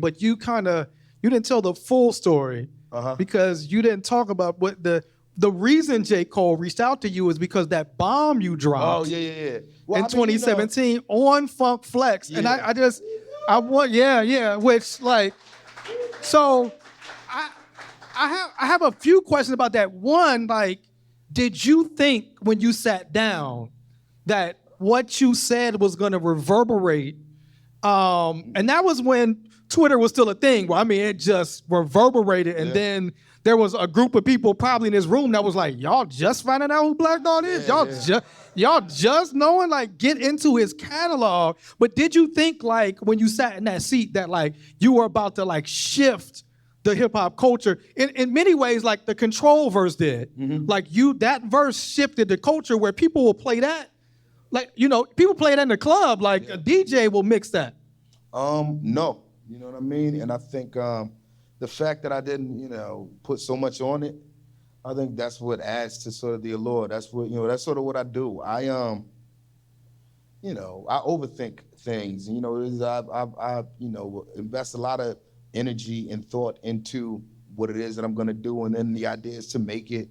but you didn't tell the full story because you didn't talk about what the reason J. Cole reached out to you is because that bomb you dropped Well, in 2017 on Funk Flex. And I want, which like, so I have a few questions about that. One, like, did you think when you sat down that what you said was going to reverberate? And that was when Twitter was still a thing. Well, I mean, it just reverberated, and then there was a group of people probably in this room that was like, "Y'all just finding out who Black Thought is? Y'all just knowing? Like, get into his catalog." But did you think, like, when you sat in that seat, that like you were about to like shift the hip hop culture in many ways, like the Control verse did? Like that verse shifted the culture where people will play that. Like, people play that in the club, like a DJ will mix that. No, you know what I mean? And I think the fact that I didn't, put so much on it, I think that's what adds to sort of the allure. That's what, that's sort of what I do. I overthink things. I invest a lot of energy and thought into what it is that I'm gonna do, and then the idea is to make it,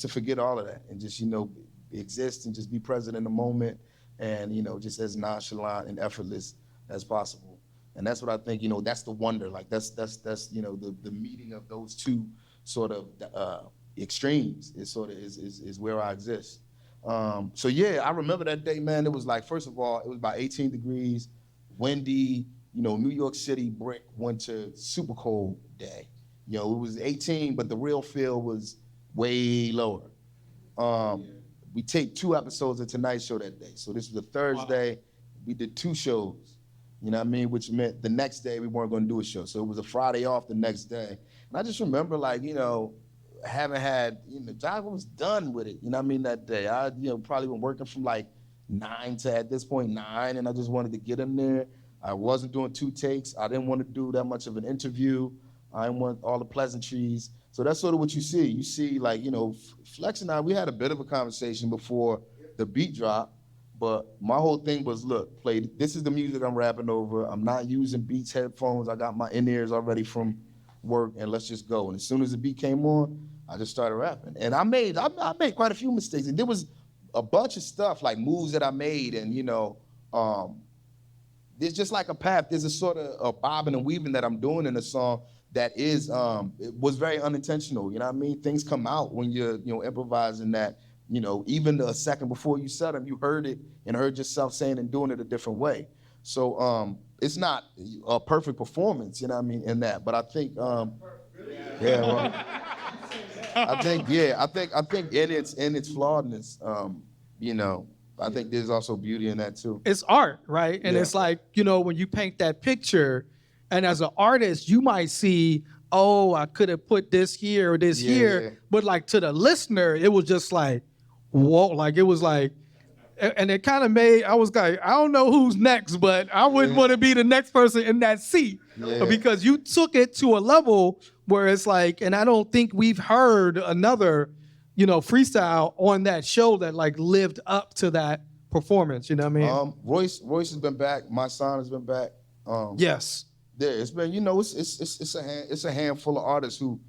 to forget all of that and just, exist and just be present in the moment and, just as nonchalant and effortless as possible. And that's what I think, that's the wonder. Like that's the meeting of those two sort of extremes is where I exist. So yeah, I remember that day, man. It was like, first of all, it was about 18 degrees, windy, New York City brick winter, super cold day. It was 18, but the real feel was way lower. We taped 2 episodes of Tonight Show that day. So this was a Thursday. Wow. We did 2 shows, you know what I mean? Which meant the next day we weren't gonna do a show. So it was a Friday off the next day. And I just remember like, having had, I was done with it, you know what I mean, that day. I, probably been working from like 9 to at this point 9, and I just wanted to get in there. I wasn't doing 2 takes. I didn't want to do that much of an interview. I didn't want all the pleasantries. So that's sort of what you see. You see, like, Flex and I, we had a bit of a conversation before the beat drop, but my whole thing was, look, this is the music I'm rapping over. I'm not using Beats headphones. I got my in-ears already from work, and let's just go. And as soon as the beat came on, I just started rapping. And I made quite a few mistakes. And there was a bunch of stuff, like moves that I made, and, there's just like a path. There's a sort of a bobbing and weaving that I'm doing in the song that is, it was very unintentional, you know what I mean? Things come out when you're, improvising that, even a second before you said them, you heard it and heard yourself saying and doing it a different way. So it's not a perfect performance, you know what I mean, in that. But I think, I think in its flawedness, I think there's also beauty in that too. It's art, right? And it's like, when you paint that picture, and as an artist, you might see, oh, I could have put this here or this here. Yeah. But like to the listener, it was just like, whoa, like it was like, and it kind of made, I was like, I don't know who's next, but I wouldn't want to be the next person in that seat. Yeah. Because you took it to a level where it's like, and I don't think we've heard another, freestyle on that show that like lived up to that performance, you know what I mean? Royce has been back. My son has been back. Yes. Yeah, it's been, it's a handful of artists who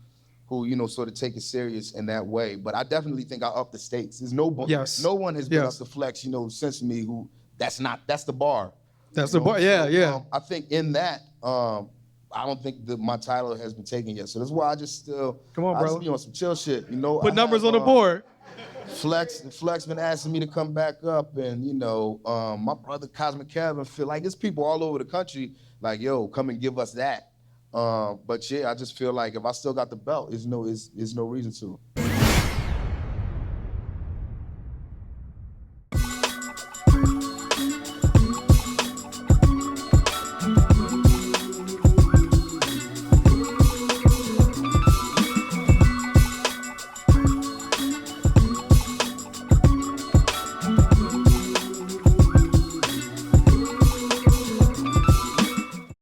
sort of take it serious in that way. But I definitely think I up the stakes. There's no one has been up to Flex, since me who that's the bar. That's the bar. Yeah. I think in that, I don't think my title has been taken yet. So that's why I just still come on, bro. Just be on some chill shit. Put numbers on the board. Flex been asking me to come back up, and my brother Cosmic Kevin feel like there's people all over the country like, yo, come and give us that. But yeah, I just feel like if I still got the belt, there's no reason to.